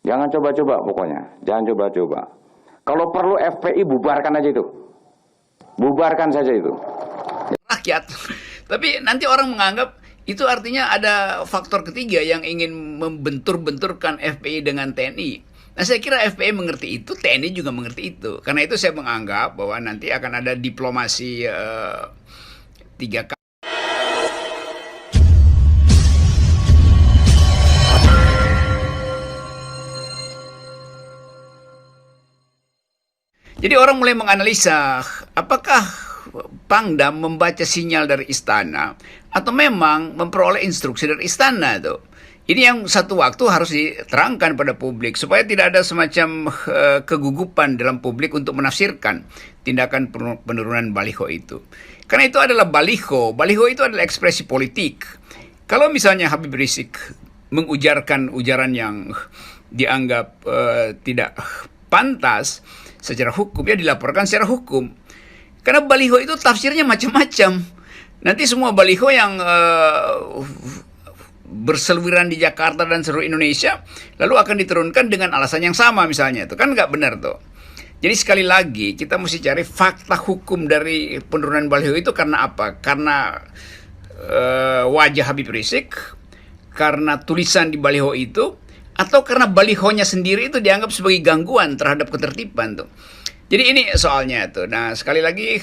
Jangan coba-coba pokoknya, jangan coba-coba. Kalau perlu FPI bubarkan aja itu. Bubarkan saja itu. Rakyat. Tapi nanti orang menganggap itu artinya ada faktor ketiga yang ingin membentur-benturkan FPI dengan TNI. Nah, saya kira FPI mengerti itu, TNI juga mengerti itu. Karena itu saya menganggap bahwa nanti akan ada diplomasi tiga kali. Jadi orang mulai menganalisa apakah Pangdam membaca sinyal dari istana atau memang memperoleh instruksi dari istana tuh. Ini yang satu waktu harus diterangkan pada publik supaya tidak ada semacam kegugupan dalam publik untuk menafsirkan tindakan penurunan baliho itu. Karena itu adalah baliho. Baliho itu adalah ekspresi politik. Kalau misalnya Habib Rizik mengujarkan ujaran yang dianggap tidak pantas secara hukum, ya dilaporkan secara hukum. Karena baliho itu tafsirnya macam-macam. Nanti semua baliho yang berseliweran di Jakarta dan seluruh Indonesia lalu akan diturunkan dengan alasan yang sama misalnya. Itu kan nggak benar tuh. Jadi sekali lagi kita mesti cari fakta hukum dari penurunan baliho itu karena apa? Karena wajah Habib Rizik, karena tulisan di baliho itu, atau karena balihonya sendiri itu dianggap sebagai gangguan terhadap ketertiban tuh. Jadi ini soalnya tuh. Nah, sekali lagi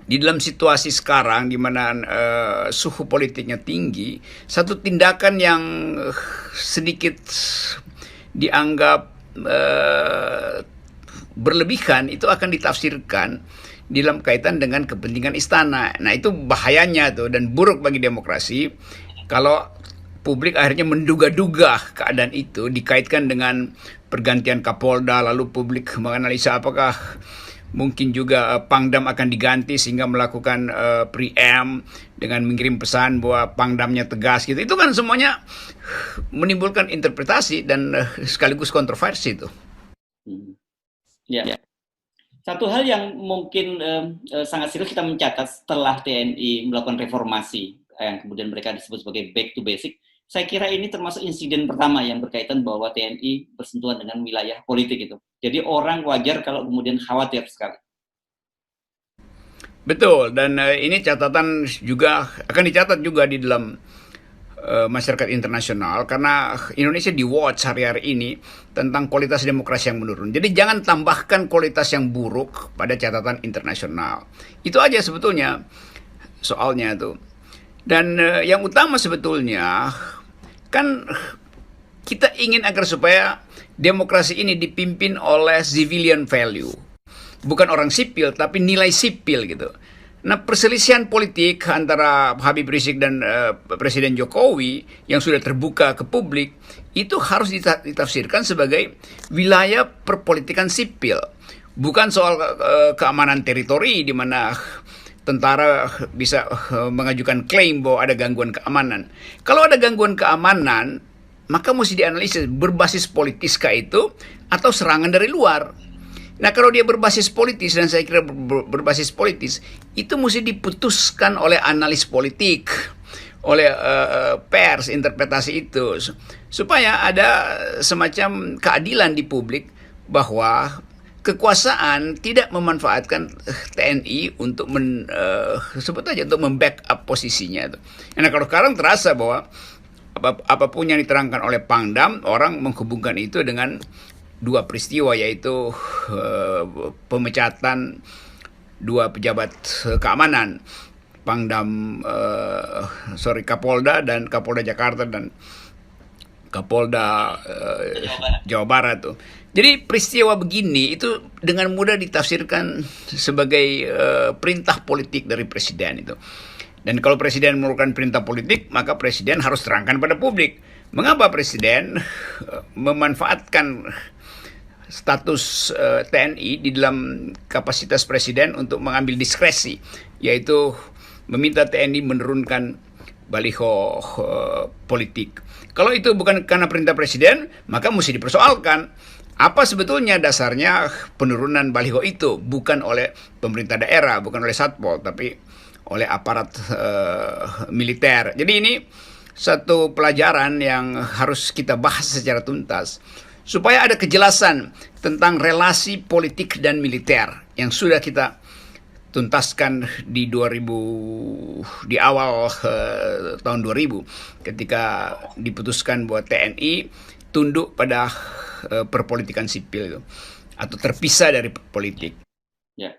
di dalam situasi sekarang di mana suhu politiknya tinggi, satu tindakan yang sedikit dianggap berlebihan itu akan ditafsirkan dalam kaitan dengan kepentingan istana. Nah, itu bahayanya tuh dan buruk bagi demokrasi kalau publik akhirnya menduga-duga keadaan itu dikaitkan dengan pergantian Kapolda, lalu publik menganalisa apakah mungkin juga Pangdam akan diganti sehingga melakukan preempt dengan mengirim pesan bahwa Pangdamnya tegas gitu. Itu kan semuanya menimbulkan interpretasi dan sekaligus kontroversi itu. Ya. Satu hal yang mungkin sangat serius kita mencatat setelah TNI melakukan reformasi yang kemudian mereka disebut sebagai back to basic. Saya kira ini termasuk insiden pertama yang berkaitan bahwa TNI bersentuhan dengan wilayah politik itu. Jadi orang wajar kalau kemudian khawatir sekali. Betul, dan ini catatan juga akan dicatat juga di dalam masyarakat internasional karena Indonesia di watch hari-hari ini tentang kualitas demokrasi yang menurun. Jadi jangan tambahkan kualitas yang buruk pada catatan internasional. Itu aja sebetulnya soalnya tuh. Dan yang utama sebetulnya kan kita ingin agar supaya demokrasi ini dipimpin oleh civilian value. Bukan orang sipil, tapi nilai sipil gitu. Nah, perselisihan politik antara Habib Rizik dan Presiden Jokowi yang sudah terbuka ke publik, itu harus ditafsirkan sebagai wilayah perpolitikan sipil. Bukan soal keamanan teritori di mana tentara bisa mengajukan klaim bahwa ada gangguan keamanan. Kalau ada gangguan keamanan, maka mesti dianalisis berbasis politiskah itu atau serangan dari luar. Nah, kalau dia berbasis politis, dan saya kira berbasis politis, itu mesti diputuskan oleh analis politik, oleh pers, interpretasi itu. Supaya ada semacam keadilan di publik bahwa kekuasaan tidak memanfaatkan TNI untuk sebut aja untuk membackup posisinya. Nah, kalau sekarang terasa bahwa apapun yang diterangkan oleh Pangdam, orang menghubungkan itu dengan dua peristiwa, yaitu pemecatan dua pejabat keamanan, Pangdam Kapolda dan Kapolda Jakarta dan Kapolda Jawa Barat tuh. Jadi peristiwa begini itu dengan mudah ditafsirkan sebagai perintah politik dari presiden itu. Dan kalau presiden mengeluarkan perintah politik, maka presiden harus terangkan pada publik. Mengapa presiden memanfaatkan status TNI di dalam kapasitas presiden untuk mengambil diskresi, yaitu meminta TNI menurunkan baliho politik. Kalau itu bukan karena perintah presiden, maka mesti dipersoalkan. Apa sebetulnya dasarnya penurunan baliho itu? Bukan oleh pemerintah daerah, bukan oleh Satpol, tapi oleh aparat militer. Jadi ini satu pelajaran yang harus kita bahas secara tuntas supaya ada kejelasan tentang relasi politik dan militer yang sudah kita tuntaskan di 2000 di awal tahun 2000 ketika diputuskan bahwa TNI tunduk pada perpolitikan sipil atau terpisah dari politik. Ya.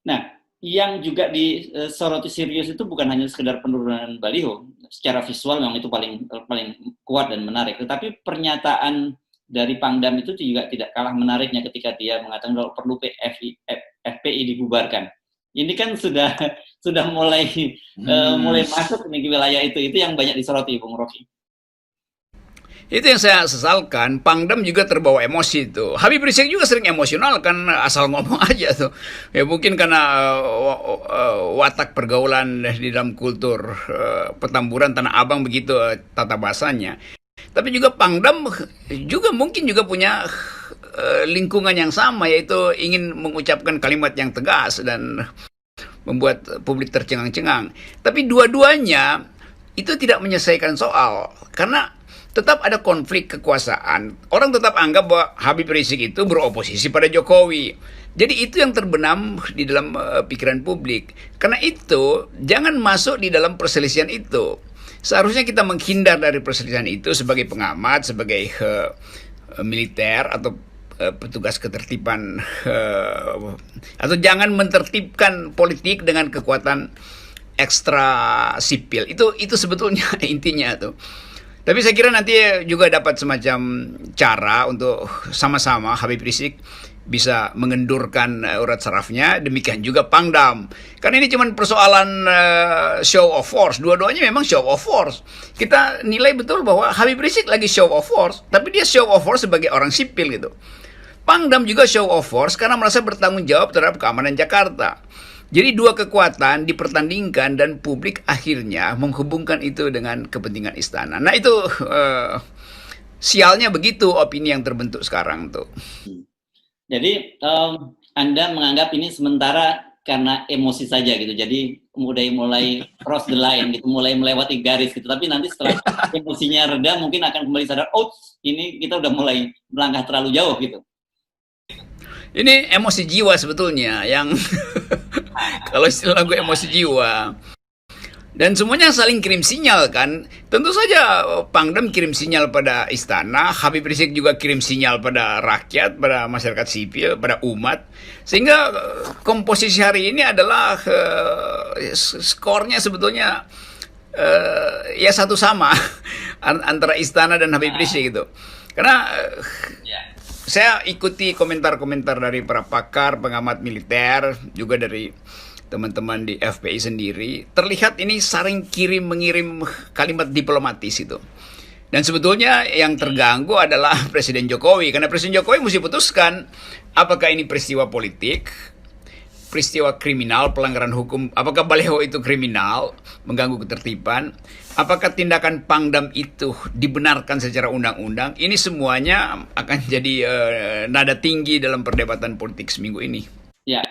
Nah, yang juga disoroti serius itu bukan hanya sekedar penurunan baliho, secara visual memang itu paling kuat dan menarik, tetapi pernyataan dari Pangdam itu juga tidak kalah menariknya ketika dia mengatakan kalau perlu FPI dibubarkan. Ini kan sudah mulai masuk nih ke wilayah itu yang banyak disoroti, Bung Rocky. Itu yang saya sesalkan, Pangdam juga terbawa emosi itu. Habib Rizik juga sering emosional kan, asal ngomong aja tuh. Ya mungkin karena watak pergaulan di dalam kultur Petamburan, Tanah Abang begitu tata bahasanya. Tapi juga Pangdam juga mungkin juga punya lingkungan yang sama, yaitu ingin mengucapkan kalimat yang tegas dan membuat publik tercengang-cengang. Tapi dua-duanya itu tidak menyelesaikan soal, karena tetap ada konflik kekuasaan. Orang tetap anggap bahwa Habib Rizik itu beroposisi pada Jokowi. Jadi itu yang terbenam di dalam pikiran publik. Karena itu jangan masuk di dalam perselisihan itu. Seharusnya kita menghindar dari perselisihan itu sebagai pengamat, sebagai militer atau petugas ketertiban, atau jangan mentertibkan politik dengan kekuatan ekstra sipil. Itu sebetulnya intinya tuh. Tapi saya kira nanti juga dapat semacam cara untuk sama-sama Habib Rizik bisa mengendurkan urat sarafnya, demikian juga Pangdam. Karena ini cuma persoalan show of force, dua-duanya memang show of force. Kita nilai betul bahwa Habib Rizik lagi show of force, tapi dia show of force sebagai orang sipil gitu. Pangdam juga show of force karena merasa bertanggung jawab terhadap keamanan Jakarta. Jadi dua kekuatan dipertandingkan dan publik akhirnya menghubungkan itu dengan kepentingan istana. Nah itu sialnya begitu opini yang terbentuk sekarang tuh. Jadi Anda menganggap ini sementara karena emosi saja gitu. Jadi mulai cross the line gitu, mulai melewati garis gitu. Tapi nanti setelah emosinya reda mungkin akan kembali sadar, oh ini kita udah mulai melangkah terlalu jauh gitu. Ini emosi jiwa sebetulnya yang kalau istilah gue emosi jiwa. Dan semuanya saling kirim sinyal kan. Tentu saja Pangdam kirim sinyal pada istana, Habib Rizik juga kirim sinyal pada rakyat, pada masyarakat sipil, pada umat. Sehingga komposisi hari ini adalah skornya sebetulnya ya satu sama antara istana dan Habib Rizik gitu. Karena saya ikuti komentar-komentar dari para pakar, pengamat militer, juga dari teman-teman di FPI sendiri. Terlihat ini saling kirim-mengirim kalimat diplomatis itu. Dan sebetulnya yang terganggu adalah Presiden Jokowi. Karena Presiden Jokowi mesti putuskan apakah ini peristiwa politik, peristiwa kriminal, pelanggaran hukum, apakah baliho itu kriminal, mengganggu ketertiban, apakah tindakan Pangdam itu dibenarkan secara undang-undang. Ini semuanya akan jadi nada tinggi dalam perdebatan politik seminggu ini. Ya,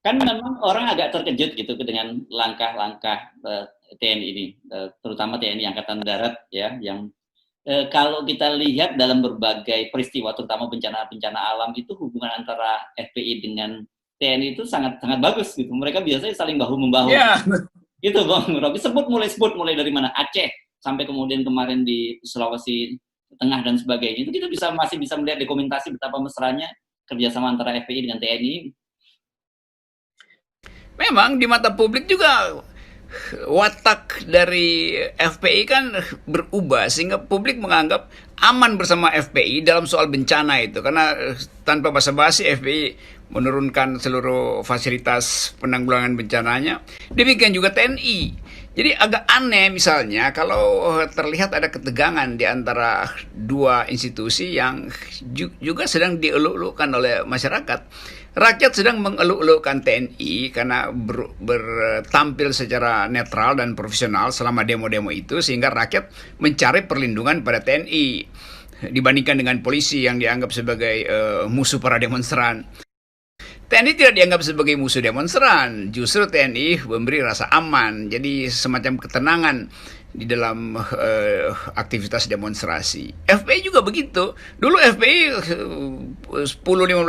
kan memang orang agak terkejut gitu dengan langkah-langkah TNI ini, terutama TNI Angkatan Darat ya, yang kalau kita lihat dalam berbagai peristiwa, terutama bencana-bencana alam, itu hubungan antara FPI dengan TNI itu sangat bagus gitu. Mereka biasanya saling bahu-membahu. Yeah. Gitu Bang Rocky, sebut mulai dari mana? Aceh sampai kemudian kemarin di Sulawesi Tengah dan sebagainya. Itu kita masih bisa melihat dokumentasi betapa mesranya kerjasama antara FPI dengan TNI. Memang di mata publik juga watak dari FPI kan berubah sehingga publik menganggap aman bersama FPI dalam soal bencana itu, karena tanpa basa-basi FPI menurunkan seluruh fasilitas penanggulangan bencananya. Demikian juga TNI. Jadi agak aneh misalnya kalau terlihat ada ketegangan di antara dua institusi yang juga sedang dieluk-elukkan oleh masyarakat. Rakyat sedang mengeluk-elukkan TNI karena bertampil secara netral dan profesional selama demo-demo itu, sehingga rakyat mencari perlindungan pada TNI dibandingkan dengan polisi yang dianggap sebagai musuh para demonstran. TNI tidak dianggap sebagai musuh demonstran, justru TNI memberi rasa aman, jadi semacam ketenangan di dalam aktivitas demonstrasi. FPI juga begitu. Dulu FPI 10-15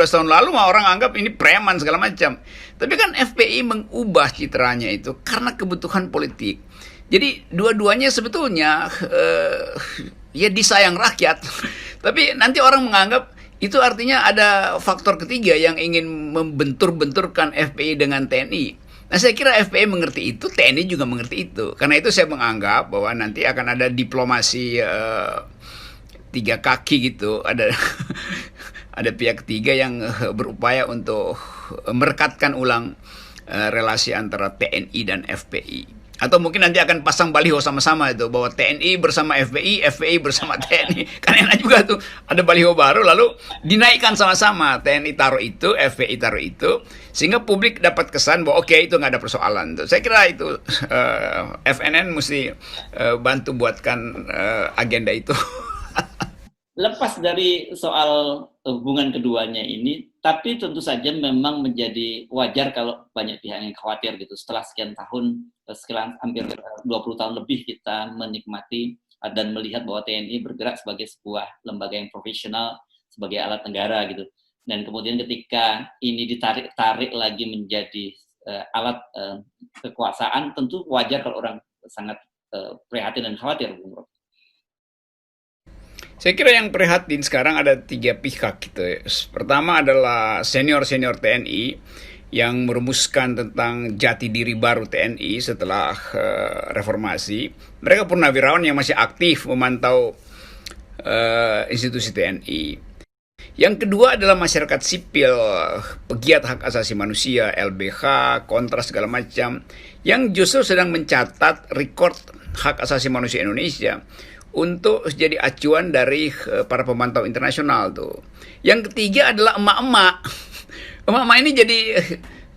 tahun lalu mah orang anggap ini preman segala macam. Tapi kan FPI mengubah citranya itu karena kebutuhan politik. Jadi dua-duanya sebetulnya ya disayang rakyat. Tapi nanti orang menganggap itu artinya ada faktor ketiga yang ingin membentur-benturkan FPI dengan TNI. Nah, saya kira FPI mengerti itu, TNI juga mengerti itu. Karena itu saya menganggap bahwa nanti akan ada diplomasi tiga kaki gitu. Ada ada pihak ketiga yang berupaya untuk merekatkan ulang relasi antara TNI dan FPI. Atau mungkin nanti akan pasang baliho sama-sama itu bahwa TNI bersama FPI, FPI bersama TNI. Kan enak juga tuh, ada baliho baru lalu dinaikkan sama-sama. TNI taruh itu, FPI taruh itu, sehingga publik dapat kesan bahwa oke, itu nggak ada persoalan tuh. Saya kira itu FNN mesti bantu buatkan agenda itu. Lepas dari soal hubungan keduanya ini, tapi tentu saja memang menjadi wajar kalau banyak pihak yang khawatir gitu. Setelah sekian tahun, sekian hampir 20 tahun lebih kita menikmati dan melihat bahwa TNI bergerak sebagai sebuah lembaga yang profesional, sebagai alat negara gitu. Dan kemudian ketika ini ditarik lagi menjadi alat kekuasaan, tentu wajar kalau orang sangat prihatin dan khawatir, Bung Rocky. Saya kira yang prihatin sekarang ada tiga pihak gitu ya. Pertama adalah senior-senior TNI yang merumuskan tentang jati diri baru TNI setelah reformasi. Mereka purnawirawan yang masih aktif memantau institusi TNI. Yang kedua adalah masyarakat sipil, pegiat hak asasi manusia, LBH, Kontras segala macam, yang justru sedang mencatat rekor hak asasi manusia Indonesia untuk jadi acuan dari para pemantau internasional tuh. Yang ketiga adalah emak-emak. Emak-emak ini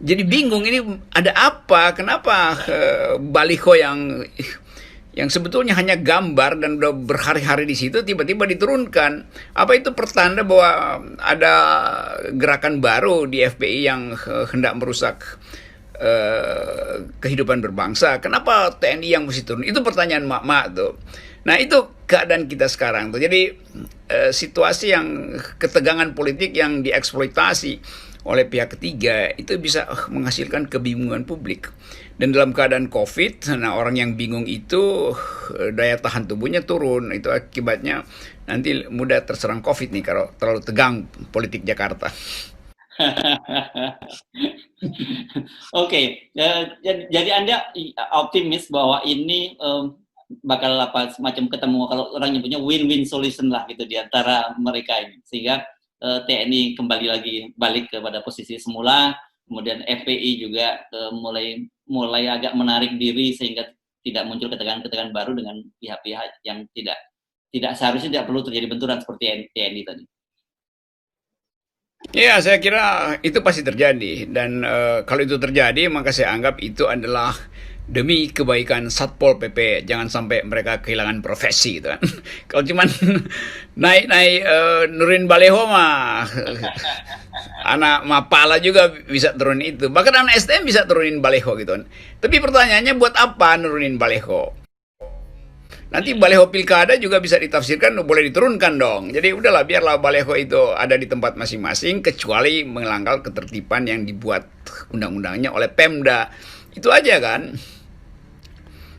jadi bingung, ini ada apa? Kenapa baliho yang sebetulnya hanya gambar dan udah berhari-hari di situ tiba-tiba diturunkan? Apa itu pertanda bahwa ada gerakan baru di FPI yang hendak merusak kehidupan berbangsa? Kenapa TNI yang mesti turun? Itu pertanyaan mak-mak tuh. Nah, itu keadaan kita sekarang tuh. Jadi situasi yang ketegangan politik yang dieksploitasi oleh pihak ketiga itu bisa menghasilkan kebingungan publik. Dan dalam keadaan COVID, nah orang yang bingung itu daya tahan tubuhnya turun. Itu akibatnya nanti mudah terserang COVID nih kalau terlalu tegang politik Jakarta. Oke, jadi Anda optimis bahwa ini bakal semacam ketemu, kalau orang nyebutnya win-win solution lah gitu di antara mereka ini, sehingga TNI kembali lagi balik kepada posisi semula, kemudian FPI juga mulai agak menarik diri sehingga tidak muncul ketegangan-ketegangan baru dengan pihak-pihak yang tidak seharusnya tidak perlu terjadi benturan seperti TNI tadi. Ya, saya kira itu pasti terjadi, dan kalau itu terjadi maka saya anggap itu adalah demi kebaikan Satpol PP, jangan sampai mereka kehilangan profesi gitu kan. Kalau cuman naik nurunin baleho mah anak mapala juga bisa turunin itu. Bahkan anak STM bisa turunin baleho gitu kan. Tapi pertanyaannya buat apa nurunin baleho? Nanti baleho pilkada juga bisa ditafsirkan boleh diturunkan dong. Jadi udahlah, biarlah baleho itu ada di tempat masing-masing kecuali melanggar ketertiban yang dibuat undang-undangnya oleh Pemda. Itu aja kan.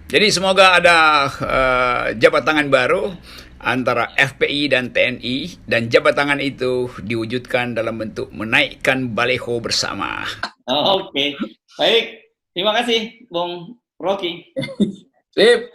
Jadi semoga ada jabat tangan baru antara FPI dan TNI, dan jabat tangan itu diwujudkan dalam bentuk menaikkan baleho bersama. Oke. Baik, terima kasih Bung Rocky. Sip.